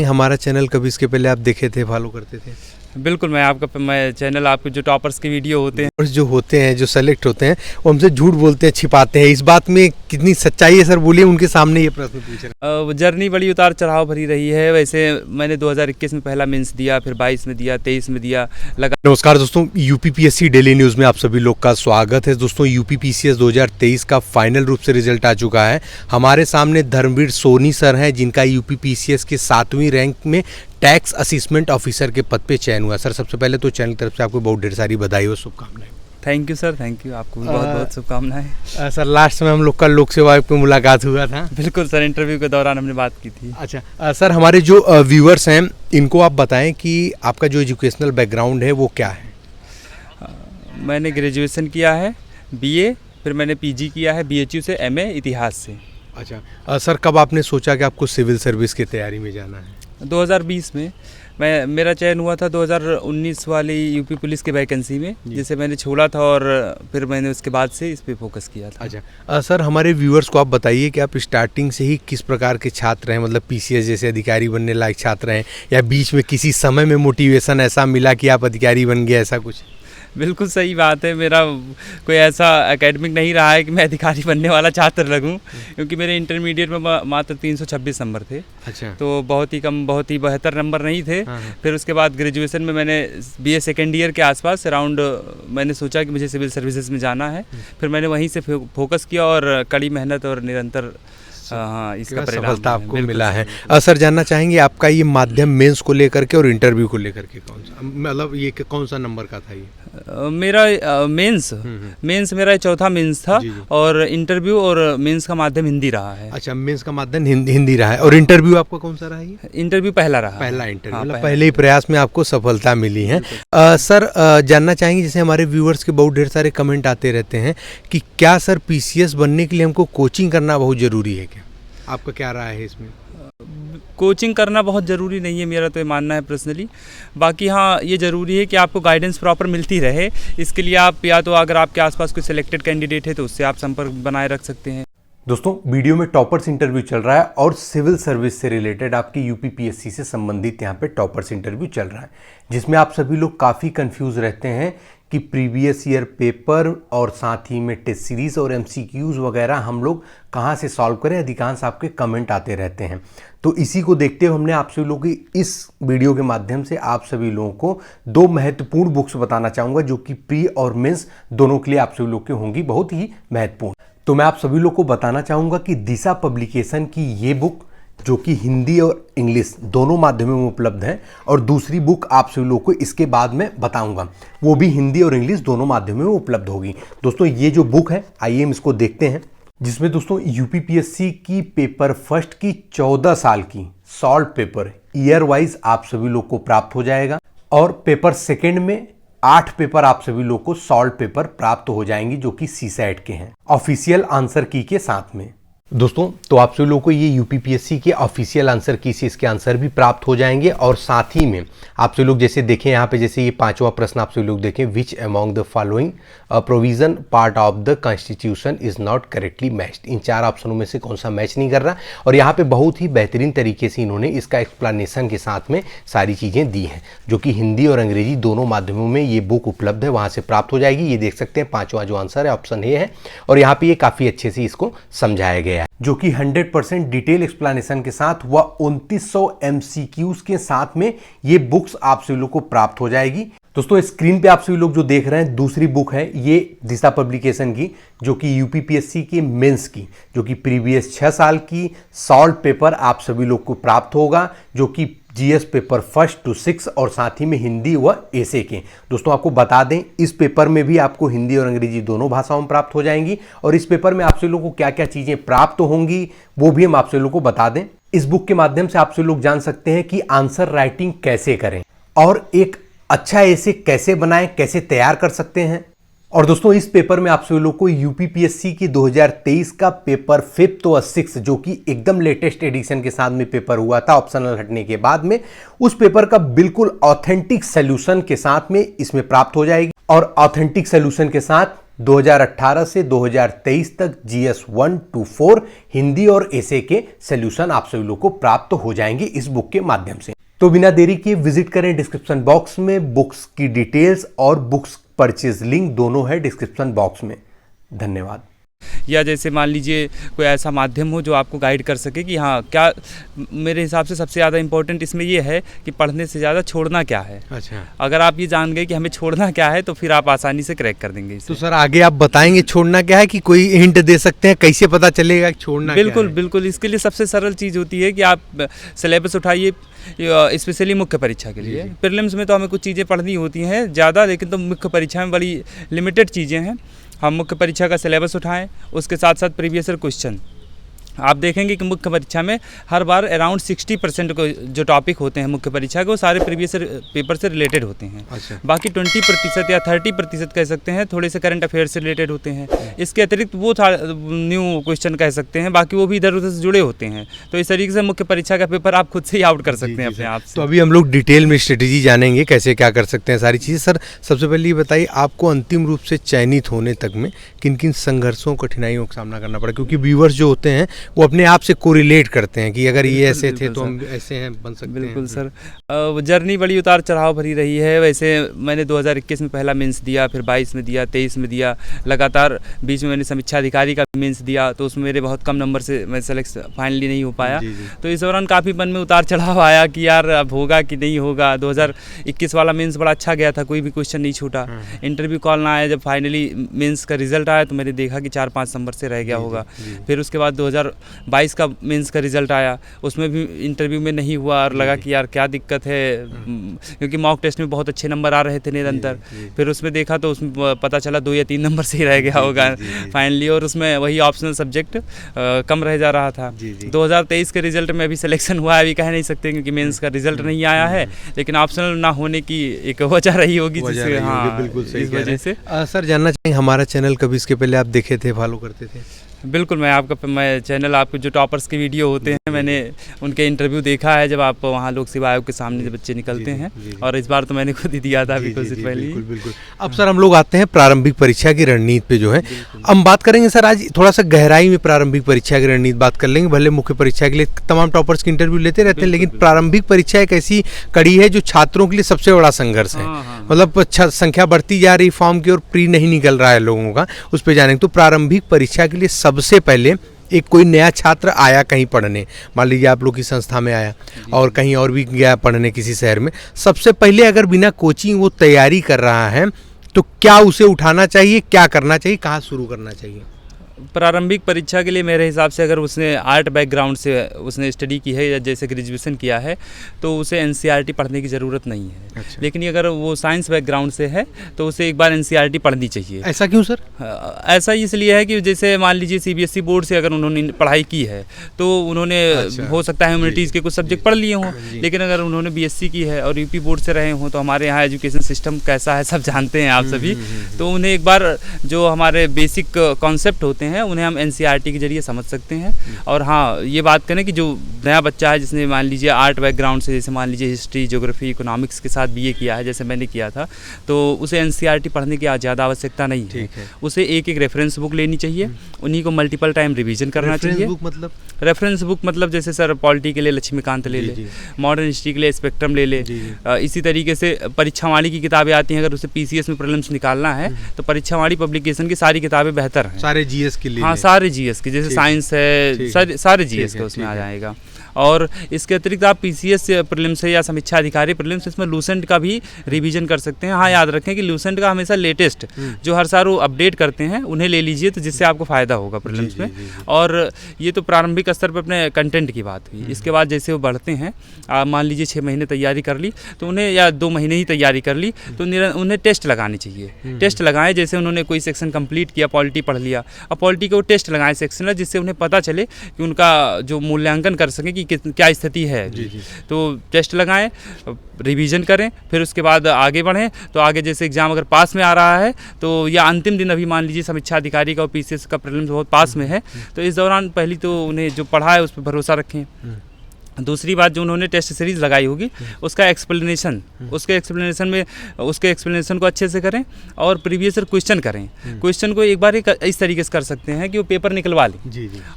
हमारा चैनल कभी इसके पहले आप देखे थे, फॉलो करते थे? बिल्कुल, मैं चैनल आपके जो टॉपर्स के वीडियो होते हैं, जो होते हैं, जो सेलेक्ट होते हैं, वो हमसे झूठ बोलते हैं, छिपाते हैं। इस बात में कितनी सच्चाई है सर, बोलिए। उनके सामने ये प्रश्न पूछ रहे हैं। जर्नी बड़ी उतार चढ़ाव भरी रही है। वैसे मैंने 2021 में पहला मेंस दिया, फिर 22 में दिया, 23 में दिया लगा। नमस्कार दोस्तों, यूपीपीएससी डेली न्यूज़ में आप सभी लोग का स्वागत है। दोस्तों, यूपीपीसीएस 2023 का फाइनल रूप से रिजल्ट आ चुका है। हमारे सामने धर्मवीर सोनी सर हैं, जिनका यूपीपीसीएस के 7वीं रैंक में टैक्स असिस्मेंट ऑफिसर के पद पे चयन हुआ। सर, सबसे पहले तो चैनल की तरफ से आपको बहुत ढेर सारी बधाई और शुभकामनाएं। Thank you sir, thank you. आपको भी बहुत बहुत शुभकामनाएं। सर, लास्ट में हम लोग का लोक सेवा आयोग पे मुलाकात हुआ था। बिल्कुल सर, इंटरव्यू के दौरान हमने बात की थी। अच्छा सर, हमारे जो व्यूअर्स हैं, इनको आप बताएं कि आपका जो एजुकेशनल बैकग्राउंड है वो क्या है? मैंने ग्रेजुएशन किया है बीए, फिर मैंने पीजी किया है बीएचयू से, एमए इतिहास से। अच्छा सर, कब आपने सोचा कि आपको सिविल सर्विस की तैयारी में जाना है? 2020 में मेरा चयन हुआ था 2019 वाली यूपी पुलिस की वैकेंसी में, जिसे मैंने छोड़ा था और फिर मैंने उसके बाद से इस पे फोकस किया था। अच्छा सर, हमारे व्यूअर्स को आप बताइए कि आप स्टार्टिंग से ही किस प्रकार के छात्र हैं, मतलब पीसीएस जैसे अधिकारी बनने लायक छात्र हैं, या बीच में किसी समय में मोटिवेशन ऐसा मिला कि आप अधिकारी बन गए, ऐसा कुछ? बिल्कुल सही बात है। मेरा कोई ऐसा एकेडमिक नहीं रहा है कि मैं अधिकारी बनने वाला छात्र लगूं, क्योंकि मेरे इंटरमीडिएट में मात्र 326 नंबर थे। अच्छा। तो बहुत ही कम, बहुत ही बेहतर नंबर नहीं थे। हाँ। फिर उसके बाद ग्रेजुएशन में मैंने बीए सेकेंड ईयर के आसपास अराउंड मैंने सोचा कि मुझे सिविल सर्विसेज में जाना है। फिर मैंने वहीं से फोकस किया और कड़ी मेहनत और निरंतर इसका सफलता आपको मिला है। सर, जानना चाहेंगे आपका ये माध्यम मेंस को लेकर के और इंटरव्यू को लेकर के कौन सा, मतलब ये कौन सा नंबर का था? ये मेरा मेंस मेरा चौथा मेंस था। जी। और इंटरव्यू और मेंस का माध्यम हिंदी रहा है। अच्छा, मेंस का माध्यम हिंदी रहा है। और इंटरव्यू आपका कौन सा रहा है? इंटरव्यू पहला रहा। पहला इंटरव्यू, मतलब पहले ही प्रयास में आपको सफलता मिली है। सर, जानना चाहेंगे, जैसे हमारे व्यूअर्स के बहुत ढेर सारे कमेंट आते रहते हैं कि क्या सर पीसीएस बनने के लिए हमको कोचिंग करना बहुत ज़रूरी है क्या? आपका क्या राय है इसमें? कोचिंग करना बहुत ज़रूरी नहीं है, मेरा तो ये मानना है पर्सनली। बाकी हाँ, ये ज़रूरी है कि आपको गाइडेंस प्रॉपर मिलती रहे। इसके लिए आप या तो अगर आपके आसपास कोई सिलेक्टेड कैंडिडेट है तो उससे आप संपर्क बनाए रख सकते हैं। दोस्तों, वीडियो में टॉपर्स इंटरव्यू चल रहा है और सिविल सर्विस से रिलेटेड आपकी यूपीपीएससी से संबंधित यहाँ पे टॉपर्स इंटरव्यू चल रहा है, जिसमें आप सभी लोग काफ़ी कंफ्यूज रहते हैं कि प्रीवियस ईयर पेपर और साथ ही में टेस्ट सीरीज़ और एमसीक्यूज़ वगैरह हम लोग कहाँ से सॉल्व करें। अधिकांश आपके कमेंट आते रहते हैं, तो इसी को देखते हुए हमने आप सभी लोगों की इस वीडियो के माध्यम से आप सभी लोगों को 2 महत्वपूर्ण बुक्स बताना चाहूँगा, जो कि प्री और मेंस दोनों के लिए आप सभी लोग की होंगी बहुत ही महत्वपूर्ण। तो मैं आप सभी लोग को बताना चाहूँगा कि दिशा पब्लिकेशन की ये बुक, जो कि हिंदी और इंग्लिश दोनों माध्यमों में उपलब्ध है, और दूसरी बुक आप सभी लोगों को इसके बाद में बताऊंगा, वो भी हिंदी और इंग्लिश दोनों माध्यमों में उपलब्ध होगी। दोस्तों, ये जो बुक है, आइए हम इसको देखते हैं, जिसमें दोस्तों यूपीपीएससी की पेपर फर्स्ट की 14 साल की सॉल्व पेपर ईयर वाइज आप सभी लोग को प्राप्त हो जाएगा, और पेपर सेकेंड में 8 पेपर आप सभी लोग को सॉल्व पेपर प्राप्त हो जाएंगे, जो कि सीसैट के हैं, ऑफिशियल आंसर की के साथ में। दोस्तों, तो आप सभी लोगों को ये यूपीपीएससी के ऑफिशियल आंसर की से इसके आंसर भी प्राप्त हो जाएंगे, और साथ ही में आप सभी लोग जैसे देखें यहाँ पे, जैसे ये 5वां प्रश्न आप सभी लोग देखें, which among the following provision part of the constitution is not correctly matched. इन 4 ऑप्शनों में से कौन सा मैच नहीं कर रहा, और यहाँ पे बहुत ही बेहतरीन तरीके से इन्होंने इसका एक्सप्लेनेशन के साथ में सारी चीज़ें दी हैं, जो कि हिंदी और अंग्रेजी दोनों माध्यमों में ये बुक उपलब्ध है, वहाँ से प्राप्त हो जाएगी। ये देख सकते हैं 5वां जो आंसर है ऑप्शन ए है, और यहाँ पे ये काफ़ी अच्छे से इसको समझाया गया है, जो कि 100% डिटेल एक्सप्लेनेशन के साथ व 2900 एमसीक्यूज के साथ में ये बुक्स आप सभी लोग को प्राप्त हो जाएगी। दोस्तों, स्क्रीन पे आप सभी लोग जो देख रहे हैं, दूसरी बुक है ये दिशा पब्लिकेशन की, जो कि यूपीपीएससी के मेंस की, जो कि प्रीवियस 6 साल की सॉल्व पेपर आप सभी लोग को प्राप्त होगा, जो कि जीएस पेपर फर्स्ट टू 6 और साथ ही में हिंदी व एसे के। दोस्तों, आपको बता दें, इस पेपर में भी आपको हिंदी और अंग्रेजी दोनों भाषाओं में प्राप्त हो जाएंगी, और इस पेपर में आप सभी लोगों को क्या क्या चीज़ें प्राप्त होंगी वो भी हम आप सभी लोगों को बता दें। इस बुक के माध्यम से आप सभी लोग जान सकते हैं कि आंसर राइटिंग कैसे करें और एक अच्छा एसे कैसे बनाएं, कैसे तैयार कर सकते हैं। और दोस्तों, इस पेपर में आप सभी लोग को यूपीपीएससी की 2023 का पेपर 5th व 6th, जो कि एकदम लेटेस्ट एडिशन के साथ में पेपर हुआ था ऑप्शनल हटने के बाद में, उस पेपर का बिल्कुल ऑथेंटिक सोल्यूशन के साथ में इसमें प्राप्त हो जाएगी, और ऑथेंटिक सोल्यूशन के साथ 2018 से 2023 तक GS 1 to 4 हिंदी और एसे के सॉल्यूशन आप सभी लोग को प्राप्त हो जाएंगे इस बुक के माध्यम से। तो बिना देरी किए विजिट करें डिस्क्रिप्शन बॉक्स में, बुक्स की डिटेल्स और बुक्स परचेज लिंक दोनों है डिस्क्रिप्शन बॉक्स में। धन्यवाद। या जैसे मान लीजिए कोई ऐसा माध्यम हो जो आपको गाइड कर सके कि हाँ क्या, मेरे हिसाब से सबसे ज़्यादा इम्पोर्टेंट इसमें ये है कि पढ़ने से ज़्यादा छोड़ना क्या है। अच्छा, अगर आप ये जान गए कि हमें छोड़ना क्या है तो फिर आप आसानी से क्रैक कर देंगे इसे। तो सर आगे आप बताएंगे छोड़ना क्या है, कि कोई हिंट दे सकते हैं कैसे पता चलेगा कि छोड़ना बिल्कुल क्या है? बिल्कुल, इसके लिए सबसे सरल चीज़ होती है कि आप सिलेबस उठाइए, स्पेशली मुख्य परीक्षा के लिए। प्रीलिम्स में तो हमें कुछ चीज़ें पढ़नी होती हैं ज़्यादा, लेकिन तो मुख्य परीक्षा में बड़ी लिमिटेड चीज़ें हैं। हम मुख्य परीक्षा का सिलेबस उठाएं, उसके साथ साथ प्रीवियस ईयर क्वेश्चन। आप देखेंगे कि मुख्य परीक्षा में हर बार अराउंड 60% को जो टॉपिक होते हैं मुख्य परीक्षा के वो सारे प्रीवियस पेपर से रिलेटेड होते हैं। अच्छा। बाकी 20% या 30% कह सकते हैं थोड़े से करंट अफेयर से रिलेटेड होते हैं। इसके अतिरिक्त वो न्यू क्वेश्चन कह सकते हैं, बाकी वो भी इधर उधर से जुड़े होते हैं। तो इस तरीके से मुख्य परीक्षा का पेपर आप खुद से ही आउट कर सकते हैं अपने आप से। तो अभी हम लोग डिटेल में स्ट्रेटेजी जानेंगे कैसे क्या कर सकते हैं सारी चीज़ें। सर सबसे पहले ये बताइए, आपको अंतिम रूप से चयनित होने तक में किन किन संघर्षों कठिनाइयों का सामना करना पड़ा, क्योंकि व्यूअर्स जो होते हैं वो अपने आप से कोरिलेट करते हैं कि अगर ये ऐसे थे तो हम ऐसे हैं बन सकते हैं। बिल्कुल सर, जर्नी बड़ी उतार चढ़ाव भरी रही है। वैसे मैंने 2021 में पहला मेंस दिया, फिर 22 में दिया, 23 में दिया, लगातार बीच में मैंने समीक्षा अधिकारी का मेंस दिया, तो उसमें मेरे बहुत कम नंबर से मैं सेलेक्ट फाइनली नहीं हो पाया। तो इस दौरान काफ़ी मन में उतार चढ़ाव आया कि यार अब होगा कि नहीं होगा। 2021 वाला मेंस बड़ा अच्छा गया था, कोई भी क्वेश्चन नहीं छूटा। इंटरव्यू कॉल ना आया, जब फाइनली मेंस का रिजल्ट आया तो मैंने देखा कि 4-5 नंबर से रह गया होगा। फिर उसके बाद 2022 का मेंस का रिजल्ट आया, उसमें भी इंटरव्यू में नहीं हुआ और लगा कि यार क्या दिक्कत है, क्योंकि मॉक टेस्ट में बहुत अच्छे नंबर आ रहे थे निरंतर। फिर उसमें देखा तो उसमें पता चला 2 या 3 नंबर से ही रह गया होगा फाइनली, और उसमें वही ऑप्शनल सब्जेक्ट कम रह जा रहा था। 2023 के रिजल्ट में अभी सिलेक्शन हुआ है, अभी कह नहीं सकते क्योंकि मेंस का रिजल्ट नहीं आया है, लेकिन ऑप्शनल ना होने की एक वजह रही होगी जिससे, हाँ, बिल्कुल सही इस वजह से। सर जानना चाहेंगे हमारा चैनल कभी इसके पहले आप देखे थे, फॉलो करते थे? बिल्कुल, मैं चैनल आपके जो टॉपर्स के वीडियो होते हैं मैंने उनके इंटरव्यू देखा है, जब आप वहाँ लोक सेवा आयोग के सामने जब बच्चे निकलते हैं, और इस बार तो मैंने खुद ही दिया था अभी कुछ दिन पहले। बिल्कुल। अब सर हम लोग आते हैं प्रारंभिक परीक्षा की रणनीति पे जो है हम बात करेंगे। सर आज थोड़ा सा गहराई में प्रारंभिक परीक्षा की रणनीति बात कर लेंगे। भले मुख्य परीक्षा के लिए तमाम टॉपर्स की इंटरव्यू लेते रहते हैं, लेकिन प्रारंभिक परीक्षा एक ऐसी कड़ी है जो छात्रों के लिए सबसे बड़ा संघर्ष है। मतलब संख्या बढ़ती जा रही फॉर्म की और प्री नहीं निकल रहा है लोगों का, उस पर जाने। तो प्रारंभिक परीक्षा के लिए सबसे पहले एक कोई नया छात्र आया कहीं पढ़ने, मान लीजिए आप लोग की संस्था में आया और कहीं और भी गया पढ़ने किसी शहर में, सबसे पहले अगर बिना कोचिंग वो तैयारी कर रहा है तो क्या उसे उठाना चाहिए, क्या करना चाहिए, कहाँ शुरू करना चाहिए? प्रारंभिक परीक्षा के लिए मेरे हिसाब से अगर उसने आर्ट बैकग्राउंड से उसने स्टडी की है या जैसे ग्रेजुएशन किया है तो उसे एनसीईआरटी पढ़ने की ज़रूरत नहीं है। अच्छा। लेकिन अगर वो साइंस बैकग्राउंड से है तो उसे एक बार एनसीईआरटी पढ़नी चाहिए। ऐसा क्यों सर? ऐसा इसलिए है कि जैसे मान लीजिए सीबीएसई बोर्ड से अगर उन्होंने पढ़ाई की है तो उन्होंने हो सकता है ह्यूमैनिटीज़ के कुछ सब्जेक्ट पढ़ लिए हों, लेकिन अगर उन्होंने बीएससी की है और यूपी बोर्ड से रहे हों तो हमारे यहाँ एजुकेशन सिस्टम कैसा है सब जानते हैं आप सभी। तो उन्हें एक बार जो हमारे बेसिक कॉन्सेप्ट होते हैं उन्हें हम एनसीईआरटी के जरिए समझ सकते हैं। और हाँ, ये बात करें कि जो नया बच्चा है जिसने मान लीजिए आर्ट बैकग्राउंड से, जैसे मान लीजिए हिस्ट्री, ज्योग्राफी, इकोनॉमिक्स के साथ बीए किया है जैसे मैंने किया था, तो उसे एनसीईआरटी पढ़ने की ज़्यादा आवश्यकता नहीं है। उसे एक रेफरेंस बुक लेनी चाहिए, उन्हीं को मल्टीपल टाइम रिवीजन करना चाहिए। रेफरेंस बुक मतलब जैसे सर पॉलिटी के लिए लक्ष्मीकांत ले ले, मॉडर्न हिस्ट्री के लिए स्पेक्ट्रम ले ले। इसी तरीके से परीक्षावाणी की किताबें आती हैं, अगर उसे पीसीएस में प्रीलिम्स निकालना है तो परीक्षावाणी पब्लिकेशन की सारी किताबें बेहतर हैं। सारे जीएस के लिए, हाँ सारे जीएस के, जैसे साइंस है सारे जीएस के उसमें आ जाएगा। और इसके अतिरिक्त आप पीसीएस प्रीलिम्स या समीक्षा अधिकारी प्रीलिम्स, इसमें लूसेंट का भी रिवीजन कर सकते हैं। हाँ, याद रखें कि लूसेंट का हमेशा लेटेस्ट जो हर साल वो अपडेट करते हैं उन्हें ले लीजिए, तो जिससे आपको फ़ायदा होगा प्रीलिम्स में। और ये तो प्रारंभिक स्तर पर अपने कंटेंट की बात हुई। इसके बाद जैसे वो बढ़ते हैं, मान लीजिए 6 महीने तैयारी कर ली तो उन्हें, या 2 महीने ही तैयारी कर ली तो उन्हें टेस्ट लगाने चाहिए। टेस्ट लगाएं, जैसे उन्होंने कोई सेक्शन कंप्लीट किया, पॉलिटी पढ़ लिया, और पॉलिटी के वो टेस्ट लगाएं सेक्शनल, जिससे उन्हें पता चले कि उनका जो मूल्यांकन कर सकें कि क्या स्थिति है। तो टेस्ट लगाएं, रिवीजन करें, फिर उसके बाद आगे बढ़ें। तो आगे जैसे एग्जाम अगर पास में आ रहा है तो या अंतिम दिन, अभी मान लीजिए समीक्षा अधिकारी का और पीसीएस का प्रीलिम्स बहुत पास में है, तो इस दौरान पहली तो उन्हें जो पढ़ा है उस पर भरोसा रखें। दूसरी बात जो उन्होंने टेस्ट सीरीज़ लगाई होगी उसके एक्सप्लेनेशन को अच्छे से करें और प्रीवियस ईयर क्वेश्चन करें। क्वेश्चन को एक बार इस तरीके से कर सकते हैं कि वो पेपर निकलवा लें,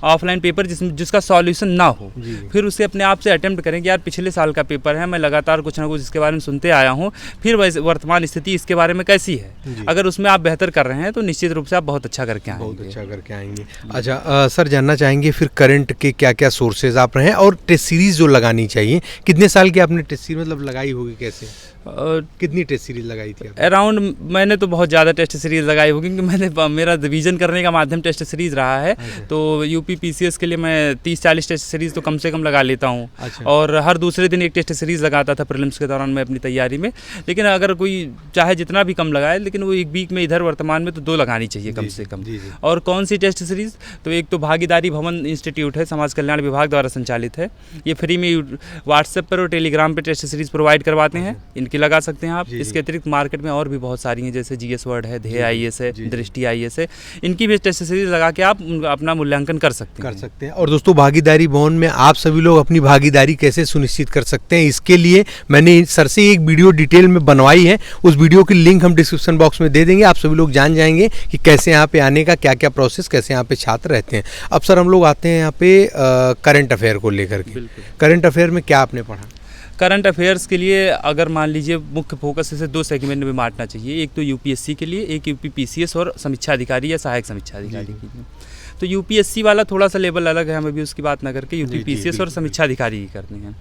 ऑफलाइन पेपर जिसका सॉल्यूशन ना हो, फिर उसे अपने आप से अटेम्प्ट करें कि यार पिछले साल का पेपर है, मैं लगातार कुछ ना कुछ इसके बारे में सुनते आया हूँ, फिर वर्तमान स्थिति इसके बारे में कैसी है। अगर उसमें आप बेहतर कर रहे हैं तो निश्चित रूप से आप बहुत अच्छा करके आएंगे। अच्छा सर, जानना चाहेंगे फिर करंट के क्या क्या सोर्सेज आप रहे हैं और टेस्ट सीरीज जो लगानी चाहिए, कितने साल की आपने टेस्ट सीरीज मतलब लगाई होगी, कैसे कितनी टेस्ट सीरीज लगाई थी? अराउंड मैंने तो बहुत ज़्यादा टेस्ट सीरीज़ लगाई होगी क्योंकि मेरा रिवीजन करने का माध्यम टेस्ट सीरीज़ रहा है। तो यूपी पीसीएस के लिए मैं 30-40 टेस्ट सीरीज़ तो कम से कम लगा लेता हूँ। और हर दूसरे दिन एक टेस्ट सीरीज़ लगाता था प्रीलिम्स के दौरान मैं अपनी तैयारी में। लेकिन अगर कोई चाहे जितना भी कम लगाए, लेकिन वो एक वीक में इधर वर्तमान में तो 2 लगानी चाहिए कम से कम। और कौन सी टेस्ट सीरीज़? तो एक तो भागीदारी भवन इंस्टीट्यूट है, समाज कल्याण विभाग द्वारा संचालित है। ये फ्री में व्हाट्सएप पर और टेलीग्राम पर टेस्ट सीरीज़ प्रोवाइड करवाते हैं, इनकी लगा सकते हैं आप। इसके अतिरिक्त मार्केट में और भी बहुत सारी हैं, जैसे जीएस वर्ड है, ध्येय आईएएस है, दृष्टि आईएएस है, इनकी भी टेस्ट सीरीज लगा के आप अपना मूल्यांकन कर सकते हैं। और दोस्तों, भागीदारी भवन में आप सभी लोग अपनी भागीदारी कैसे सुनिश्चित कर सकते हैं, इसके लिए मैंने सर से एक वीडियो डिटेल में बनवाई है। उस वीडियो की लिंक हम डिस्क्रिप्शन बॉक्स में दे देंगे, आप सभी लोग जान जाएंगे कि कैसे यहाँ पे आने का क्या क्या प्रोसेस, कैसे यहाँ पे छात्र रहते हैं। अब सर हम लोग आते हैं यहाँ पे करंट अफेयर को लेकर के। करंट अफेयर में क्या आपने पढ़ा? करंट अफेयर्स के लिए अगर मान लीजिए मुख्य फोकस इसे 2 सेगमेंट में बांटना चाहिए। एक तो यूपीएससी के लिए, एक यूपी पीसीएस और समीक्षा अधिकारी या सहायक समीक्षा अधिकारी के लिए। तो यूपीएससी वाला थोड़ा सा लेवल अलग है, हम अभी उसकी बात ना करके यूपी पीसीएस और समीक्षा अधिकारी की करते हैं।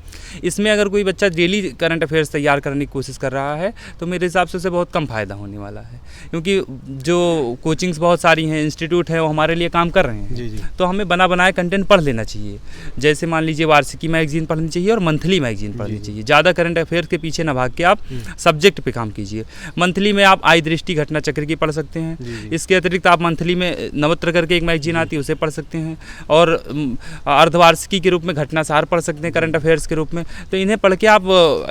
इसमें अगर कोई बच्चा डेली करंट अफेयर्स तैयार करने की कोशिश कर रहा है तो मेरे हिसाब से उसे बहुत कम फ़ायदा होने वाला है, क्योंकि जो कोचिंग्स बहुत सारी हैं, इंस्टीट्यूट हैं, वो हमारे लिए काम कर रहे हैं। तो हमें बना बनाए कंटेंट पढ़ लेना चाहिए। जैसे मान लीजिए वार्षिकी मैगजीन पढ़नी चाहिए और मंथली मैगजीन पढ़नी चाहिए। ज़्यादा करंट अफेयर्स के पीछे ना भाग के आप सब्जेक्ट पे काम कीजिए। मंथली में आप आई दृष्टि घटना चक्र की पढ़ सकते हैं। इसके अतिरिक्त आप मंथली में नवत्र करके एक मैगजीन आती है, उसे पढ़ सकते हैं। और अर्धवार्षिकी के रूप में घटना सार पढ़ सकते हैं करंट अफेयर्स के रूप में। तो इन्हें पढ़ के आप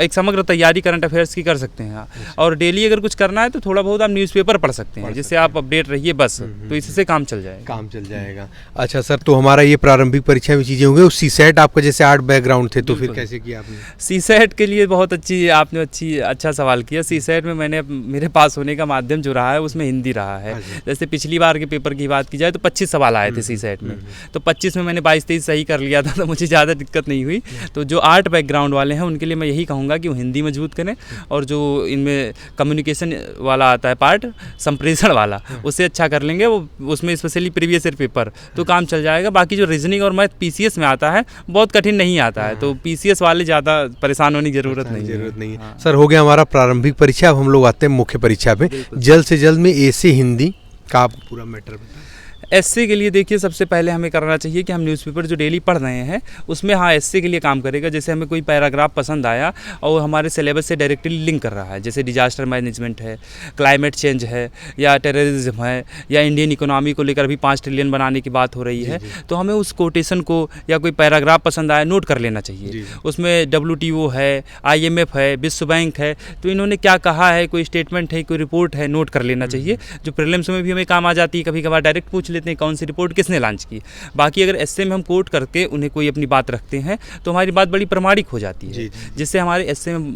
एक समग्र तैयारी करंट अफेयर्स की कर सकते हैं। और डेली अगर कुछ करना है तो थोड़ा बहुत आप न्यूज़पेपर पढ़ सकते हैं, जिससे आप अपडेट रहिए बस। तो इससे काम चल जाएगा। अच्छा सर, तो हमारा ये प्रारंभिक परीक्षा में चीज़ें होंगी। सीसेट आपका जैसे आर्ट बैकग्राउंड थे, तो फिर कैसे किया आपने? सीसेट के लिए बहुत आपने अच्छा सवाल किया। सीसेट में मेरे पास होने का माध्यम जो रहा है उसमें हिंदी रहा है। जैसे पिछली बार के पेपर की बात की जाए तो 25 सवाल आए थे सीसेट में, तो 25 में मैंने 22-23 सही कर लिया था, तो मुझे ज़्यादा दिक्कत नहीं हुई। तो जो आर्ट बैकग्राउंड वाले हैं उनके लिए मैं यही कहूँगा कि वो हिंदी मजबूत करें, और जो इनमें कम्युनिकेशन वाला आता है पार्ट, संप्रेषण वाला, उसे अच्छा कर लेंगे वो, उसमें स्पेशली प्रीवियस ईयर पेपर, तो काम चल जाएगा। बाकी जो रीजनिंग और मैथ पीसीएस में आता है बहुत कठिन नहीं आता है, तो पीसीएस वाले ज़्यादा परेशान होने की ज़रूरत नहीं है। सर, हो गया हमारा प्रारंभिक परीक्षा। अब हम लोग आते हैं मुख्य परीक्षा पे। जल्द से जल्द में ऐसे हिंदी का आप पूरा मैटर बताएं। एसए के लिए देखिए, सबसे पहले हमें करना चाहिए कि हम न्यूज़पेपर जो डेली पढ़ रहे हैं उसमें एसए के लिए काम करेगा। जैसे हमें कोई पैराग्राफ पसंद आया और हमारे सिलेबस से डायरेक्टली लिंक कर रहा है, जैसे डिजास्टर मैनेजमेंट है, क्लाइमेट चेंज है, या टेररिज्म है, या इंडियन इकोनॉमी को लेकर अभी 5 ट्रिलियन बनाने की बात हो रही है, तो हमें उस कोटेशन को या कोई पैराग्राफ पसंद आया नोट कर लेना चाहिए। उसमें WTO है, IMF है, विश्व बैंक है, तो इन्होंने क्या कहा है, कोई स्टेटमेंट है, कोई रिपोर्ट है, नोट कर लेना चाहिए, जो प्रीलिम्स में भी हमें काम आ जाती है। कभी कभार डायरेक्ट पूछ लेते हैं कौन सी रिपोर्ट किसने लॉन्च की। बाकी अगर एसए में हम कोट करके उन्हें कोई अपनी बात रखते हैं तो हमारी बात बड़ी प्रमाणिक हो जाती है, जिससे हमारे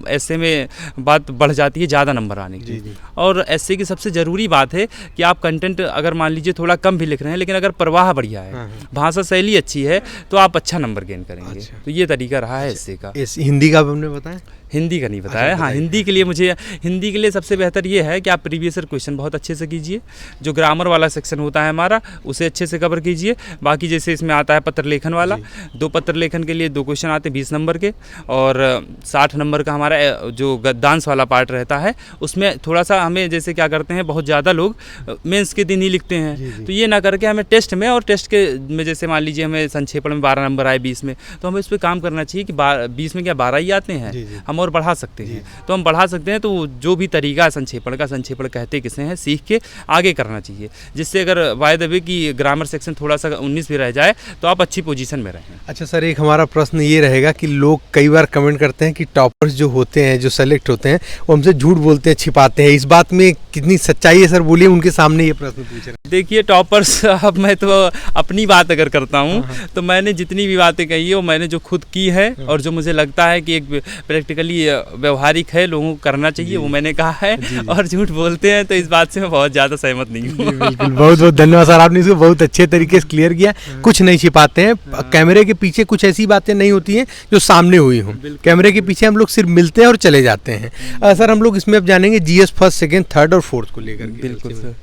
एसए में बात बढ़ जाती है ज़्यादा नंबर आने की। और एसए की सबसे ज़रूरी बात है कि आप कंटेंट अगर मान लीजिए थोड़ा कम भी लिख रहे हैं, लेकिन अगर प्रवाह बढ़िया है, भाषा शैली अच्छी है, तो आप अच्छा नंबर गेन करेंगे। तो ये तरीका रहा है एसए का। हिंदी का हमने बताया, हिंदी का नहीं बताया। हाँ, हिंदी के लिए सबसे बेहतर ये है कि आप प्रीवियस ईयर क्वेश्चन बहुत अच्छे से कीजिए। जो ग्रामर वाला सेक्शन होता है हमारा, उसे अच्छे से कवर कीजिए। बाकी जैसे इसमें आता है पत्र लेखन वाला, 2 पत्र लेखन के लिए 2 क्वेश्चन आते हैं 20 नंबर के, और 60 नंबर का हमारा जो गद्यांश वाला पार्ट रहता है, उसमें थोड़ा सा हमें, जैसे क्या करते हैं बहुत ज़्यादा लोग मेंस के दिन ही लिखते हैं, तो ये ना करके हमें टेस्ट में, और टेस्ट के में जैसे मान लीजिए हमें संक्षेपण में 12 नंबर आए 20 में, तो हमें इस पर काम करना चाहिए कि 20 में क्या 12 ही आते हैं, हम और बढ़ा सकते हैं। तो हम बढ़ा सकते हैं, तो जो भी तरीका है संक्षेपण का, संक्षेपण कहते किसे हैं, सीख के आगे करना चाहिए, जिससे अगर बाय द वे कि ग्रामर सेक्शन थोड़ा सा 19 भी रह जाए तो आप अच्छी पोजीशन में रहें। अच्छा सर, एक हमारा प्रश्न ये रहेगा कि लोग कई बार कमेंट करते हैं कि टॉपर्स जो होते हैं, जो सेलेक्ट होते हैं, वो हमसे झूठ बोलते हैं, छिपाते हैं। इस बात में कितनी सच्चाई है सर? बोलिए, उनके सामने ये प्रश्न पूछ रहे हैं। देखिए टॉपर्स, अब मैं तो अपनी बात अगर करता हूँ तो मैंने जितनी भी बातें कही है वो मैंने जो खुद की है और जो मुझे लगता है कि एक प्रैक्टिकली व्यवहारिक है, लोगों को करना चाहिए, वो मैंने कहा है। और झूठ बोलते हैं तो इस बात से मैं बहुत ज़्यादा सहमत नहीं हूँ। बिल्कुल, बहुत बहुत धन्यवाद सर, आपने इसको बहुत अच्छे तरीके से क्लियर किया। कुछ नहीं छिपाते हैं, कैमरे के पीछे कुछ ऐसी बातें नहीं होती हैं जो सामने हुई हों। कैमरे के पीछे हम लोग सिर्फ मिलते हैं और चले जाते हैं। सर, हम लोग इसमें अब जानेंगे जीएस फर्स्ट, सेकंड, थर्ड और फोर्थ को लेकर। बिल्कुल सर,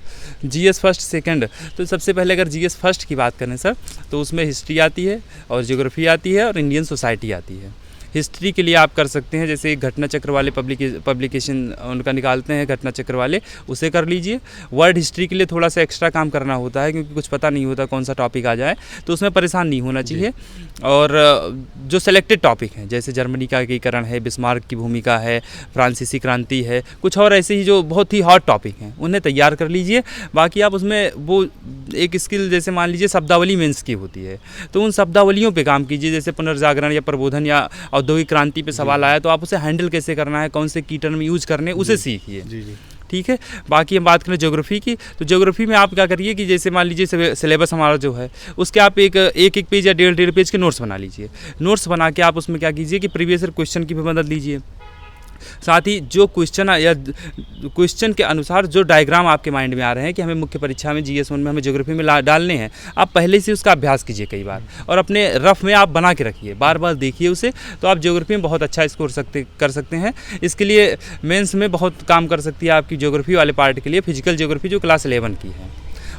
जीएस फर्स्ट सेकंड, तो सबसे पहले अगर जीएस फर्स्ट की बात करें सर तो उसमें हिस्ट्री आती है और ज्योग्राफी आती है और इंडियन सोसाइटी आती है। हिस्ट्री के लिए आप कर सकते हैं, जैसे घटना चक्र वाले पब्लिकेशन उनका निकालते हैं, घटना चक्र वाले, उसे कर लीजिए। वर्ड हिस्ट्री के लिए थोड़ा सा एक्स्ट्रा काम करना होता है क्योंकि कुछ पता नहीं होता कौन सा टॉपिक आ जाए, तो उसमें परेशान नहीं होना चाहिए। और जो सेलेक्टेड टॉपिक हैं जैसे जर्मनी का एकीकरण है, बिस्मार्क की भूमिका है, फ्रांसीसी क्रांति है, कुछ और ऐसे ही जो बहुत ही हॉट टॉपिक हैं उन्हें तैयार कर लीजिए। बाकी आप उसमें वो एक स्किल, जैसे मान लीजिए शब्दावली मेंस की होती है तो उन शब्दावलियों पे काम कीजिए। जैसे पुनर्जागरण या प्रबोधन या औद्योगिक क्रांति पे सवाल आया तो आप उसे हैंडल कैसे करना है, कौन से की टर्म यूज करने, उसे सीखिए। ठीक है। बाकी हम बात करें ज्योग्राफी की, तो ज्योग्राफी में आप क्या करिए कि जैसे मान लीजिए सिलेबस हमारा जो है उसके आप एक पेज या डेढ़ पेज के नोट्स बना लीजिए। नोट्स बना के आप उसमें क्या कीजिए कि प्रीवियस ईयर क्वेश्चन की भी मदद लीजिए। साथ ही जो क्वेश्चन या क्वेश्चन के अनुसार जो डायग्राम आपके माइंड में आ रहे हैं कि हमें मुख्य परीक्षा में GS 1 में हमें ज्योग्राफी में डालने हैं, आप पहले से उसका अभ्यास कीजिए कई बार और अपने रफ में आप बना के रखिए, बार बार देखिए उसे, तो आप ज्योग्राफी में बहुत अच्छा स्कोर कर सकते हैं। इसके लिए मेंस में बहुत काम कर सकती है आपकी ज्योग्राफी वाले पार्ट के लिए फिजिकल ज्योग्राफी जो क्लास 11 की है।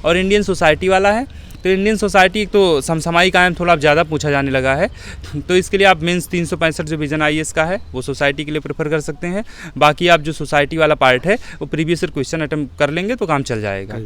और इंडियन सोसाइटी वाला है तो इंडियन सोसाइटी एक तो समसामयिक आयाम थोड़ा ज़्यादा पूछा जाने लगा है, तो इसके लिए आप मेंस 365 जो विजन IAS का है वो सोसाइटी के लिए प्रेफर कर सकते हैं। बाकी आप जो सोसाइटी वाला पार्ट है वो प्रीवियस ईयर क्वेश्चन अटेम्प्ट कर लेंगे तो काम चल जाएगा।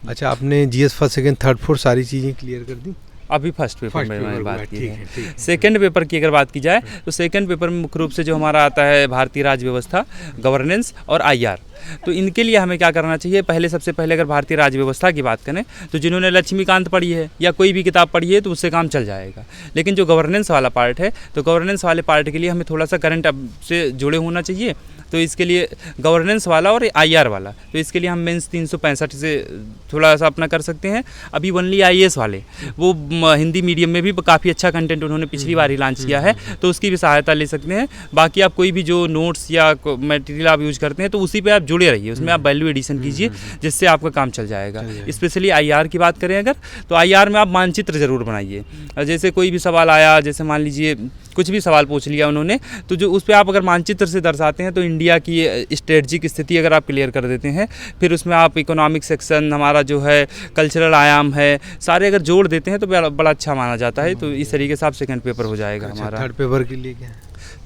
अच्छा, आपने GS first, second, third, fourth सारी चीज़ें क्लियर कर दी? अभी फर्स्ट पेपर में मैंने बात की है। सेकंड पेपर की अगर बात की जाए तो सेकंड पेपर में मुख्य रूप से जो हमारा आता है भारतीय राज्य व्यवस्था, गवर्नेंस और IR, तो इनके लिए हमें क्या करना चाहिए। सबसे पहले अगर भारतीय राज्य व्यवस्था की बात करें तो जिन्होंने लक्ष्मीकांत पढ़ी है या कोई भी किताब पढ़ी है तो उससे काम चल जाएगा। लेकिन जो गवर्नेंस वाला पार्ट है तो गवर्नेंस वाले पार्ट के लिए हमें थोड़ा सा करंट से जुड़े होना चाहिए, तो इसके लिए गवर्नेंस वाला और IR वाला, तो इसके लिए हम मेंस 365 से थोड़ा सा अपना कर सकते हैं। अभी ओनली IAS वाले वो हिंदी मीडियम में भी काफ़ी अच्छा कंटेंट उन्होंने पिछली बार ही लॉन्च किया है, तो उसकी भी सहायता ले सकते हैं। बाकी आप कोई भी जो नोट्स या मटेरियल आप यूज़ करते हैं तो उसी पे आप जुड़े रहिए, उसमें आप वैल्यू एडिशन कीजिए जिससे आपका काम चल जाएगा। स्पेशली IR की बात करें अगर तो IR में आप मानचित्र ज़रूर बनाइए। जैसे कोई भी सवाल आया, जैसे मान लीजिए कुछ भी सवाल पूछ लिया उन्होंने, तो जो उस पर आप अगर मानचित्र से दर्शाते हैं तो इंडिया की स्ट्रेटजिक स्थिति अगर आप क्लियर कर देते हैं, फिर उसमें आप इकोनॉमिक सेक्शन, हमारा जो है कल्चरल आयाम है, सारे अगर जोड़ देते हैं तो बड़ा अच्छा माना जाता है। तो इस तरीके से आप सेकंड पेपर हो जाएगा हमारा। थर्ड पेपर के लिए क्या है?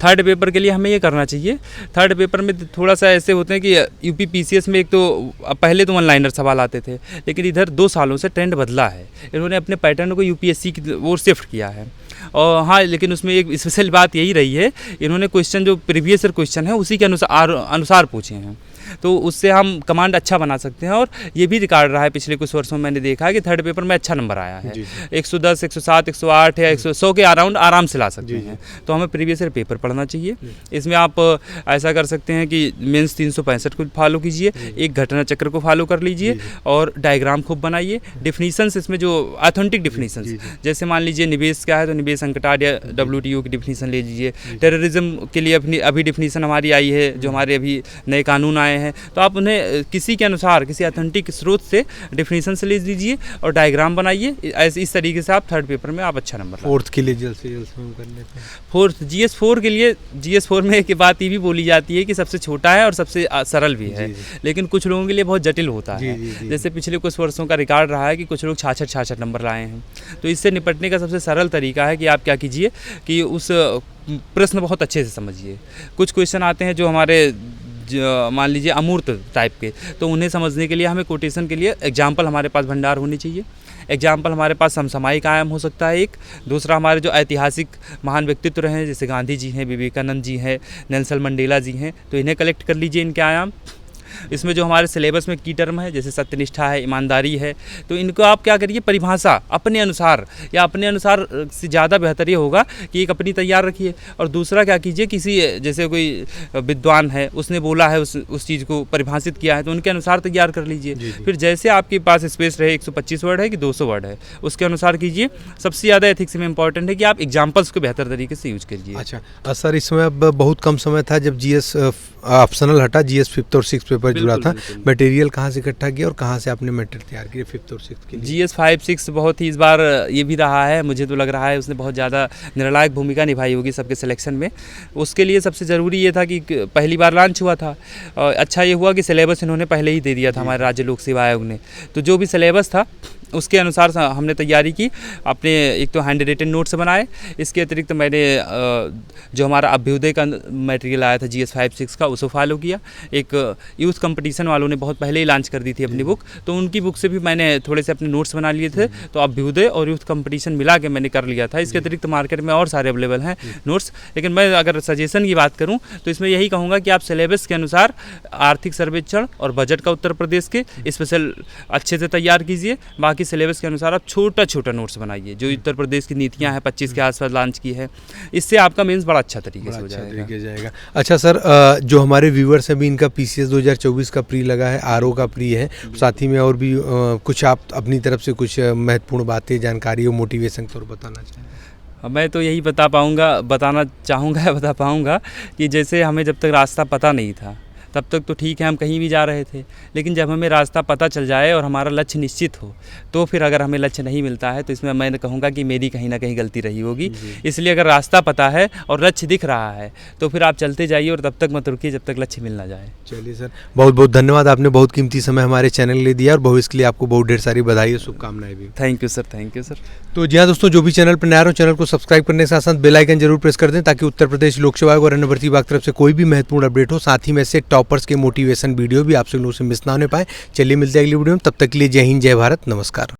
थर्ड पेपर के लिए हमें ये करना चाहिए, थर्ड पेपर में थोड़ा सा ऐसे होते हैं कि UP PCS में एक तो पहले तो 1 लाइनर सवाल आते थे, लेकिन इधर 2 सालों से ट्रेंड बदला है, इन्होंने अपने पैटर्न को UPSC की ओर शिफ्ट किया है। और हाँ, लेकिन उसमें एक स्पेशल बात यही रही है, इन्होंने क्वेश्चन जो प्रीवियस ईयर क्वेश्चन है उसी के अनुसार पूछे हैं, तो उससे हम कमांड अच्छा बना सकते हैं। और ये भी रिकॉर्ड रहा है पिछले कुछ वर्षों में, मैंने देखा है कि थर्ड पेपर में अच्छा नंबर आया है, 110, 107, 108 या 100 के अराउंड आराम से ला सकते हैं। तो हमें प्रीवियस ईयर पेपर पढ़ना चाहिए। इसमें आप ऐसा कर सकते हैं कि मेंस 365 को फॉलो कीजिए, एक घटना चक्र को फॉलो कर लीजिए और डायग्राम खूब बनाइए। डिफिनीशंस इसमें जो ऑथेंटिक डिफिनीशंस, जैसे मान लीजिए निवेश क्या है तो निवेश संकटाद या WTO की डिफिनीशन ले लीजिए। टेररिज्म के लिए अपनी अभी डिफिनीशन हमारी आई है, जो हमारे अभी नए कानून आए हैं, तो आप उन्हें किसी के अनुसार किसी ऑथेंटिक स्रोत से डिफिनीशन से ले लीजिए और डायग्राम बनाइए। ऐसे इस तरीके से आप थर्ड पेपर में आप अच्छा नंबर। फोर्थ के लिए जल्द से जल्द हम कर लेते हैं। फोर्थ GS 4 के लिए, GS 4 में एक बात ये भी बोली जाती है कि सबसे छोटा है और सबसे सरल भी है, लेकिन कुछ लोगों के लिए बहुत जटिल होता है। जैसे पिछले कुछ वर्षों का रिकॉर्ड रहा है कि कुछ लोग 66 नंबर लाए हैं। तो इससे निपटने का सबसे सरल तरीका है कि आप क्या कीजिए कि उस प्रश्न बहुत अच्छे से समझिए। कुछ क्वेश्चन आते हैं जो हमारे मान लीजिए अमूर्त टाइप के, तो उन्हें समझने के लिए हमें कोटेशन के लिए एग्जाम्पल हमारे पास भंडार होनी चाहिए। एग्जाम्पल हमारे पास समसामयिक आयाम हो सकता है एक, दूसरा हमारे जो ऐतिहासिक महान व्यक्तित्व रहे हैं जैसे गांधी जी हैं, विवेकानंद जी हैं, नेल्सन मंडेला जी हैं, तो इन्हें कलेक्ट कर लीजिए इनके आयाम। इसमें जो हमारे सिलेबस में की टर्म है, जैसे सत्यनिष्ठा है, ईमानदारी है, तो इनको आप क्या करिए, परिभाषा अपने अनुसार या अपने अनुसार से ज़्यादा बेहतर ये होगा कि एक अपनी तैयार रखिए, और दूसरा क्या कीजिए, किसी जैसे कोई विद्वान है उसने बोला है, उस चीज़ को परिभाषित किया है, तो उनके अनुसार तैयार कर लीजिए। फिर जैसे आपके पास स्पेस रहे, 125 वर्ड है कि 200 वर्ड है, उसके अनुसार कीजिए। सबसे ज़्यादा एथिक्स में इंपॉर्टेंट है कि आप एग्जाम्पल्स को बेहतर तरीके से यूज कीजिए। अच्छा सर, इसमें अब बहुत कम समय था जब जीएस ऑप्शनल हटा, जीएस 5th और 6th पेपर जुड़ा था, मटेरियल कहाँ से इकट्ठा किया और कहाँ से आपने मटेरियल तैयार किया 5th और 6th के लिए? जीएस 5, 6 बहुत ही इस बार ये भी रहा है, मुझे तो लग रहा है उसने बहुत ज़्यादा निर्णायक भूमिका निभाई होगी सबके सिलेक्शन में। उसके लिए सबसे ज़रूरी ये था कि पहली बार लॉन्च हुआ था, और अच्छा ये हुआ कि सिलेबस इन्होंने पहले ही दे दिया था हमारे राज्य लोक सेवा आयोग ने, तो जो भी सिलेबस था उसके अनुसार हमने तैयारी की। अपने एक तो हैंड रिटन नोट्स बनाए, इसके अतिरिक्त मैंने जो हमारा अभ्युदय का मटेरियल आया था जीएस 5, 6 का, उसको फॉलो किया। एक यूथ कंपटीशन वालों ने बहुत पहले ही लॉन्च कर दी थी अपनी बुक, तो उनकी बुक से भी मैंने थोड़े से अपने नोट्स बना लिए थे, तो अभ्युदय और यूथ कंपटीशन मिला के मैंने कर लिया था। इसके अतिरिक्त मार्केट में और सारे अवेलेबल हैं नोट्स, लेकिन मैं अगर सजेशन की बात करूँ तो इसमें यही कहूँगा कि आप सिलेबस के अनुसार आर्थिक सर्वेक्षण और बजट का उत्तर प्रदेश के स्पेशल अच्छे से तैयार कीजिए। बाकी सिलेबस के अनुसार आप छोटा छोटा नोट्स बनाइए, जो उत्तर प्रदेश की नीतियां हैं 25 के आसपास लॉन्च की है, इससे आपका मेंस बड़ा अच्छा तरीके से हो जाएगा। अच्छा सर, जो हमारे व्यूअर्स हैं भी, इनका पीसीएस 2024 का प्री लगा है, आरओ का प्री है, साथ ही में और भी कुछ आप अपनी तरफ से कुछ महत्वपूर्ण बातें, जानकारी और मोटिवेशन तौर बताना चाहें? मैं तो यही बताना चाहूँगा कि जैसे हमें जब तक रास्ता पता नहीं था तब तक तो ठीक है, हम कहीं भी जा रहे थे, लेकिन जब हमें रास्ता पता चल जाए और हमारा लक्ष्य निश्चित हो, तो फिर अगर हमें लक्ष्य नहीं मिलता है तो इसमें मैं कहूँगा कि मेरी कहीं ना कहीं गलती रही होगी। इसलिए अगर रास्ता पता है और लक्ष्य दिख रहा है तो फिर आप चलते जाइए और तब तक मत रुकिए जब तक लक्ष्य मिल ना जाए। चलिए सर, बहुत बहुत धन्यवाद, आपने बहुत कीमती समय हमारे चैनल के लिए दिया और भविष्य के लिए आपको बहुत ढेर सारी बधाई और शुभकामनाएं भी। Thank you sir, thank you sir. तो जी हाँ दोस्तों, जो भी चैनल पर नया हो, चैनल को सब्सक्राइब करने के साथ साथ बेल आइकन जरूर प्रेस कर दें, ताकि उत्तर प्रदेश लोक सेवा आयोग और अन्य भर्ती विभाग की तरफ से कोई भी महत्वपूर्ण अपडेट हो, साथ ही में से टॉपर्स के मोटिवेशन वीडियो भी आपसे लोगों से मिस ना होने पाए। चलिए मिलते हैं अगली वीडियो में, तब तक के लिए जय हिंद, जय भारत, नमस्कार।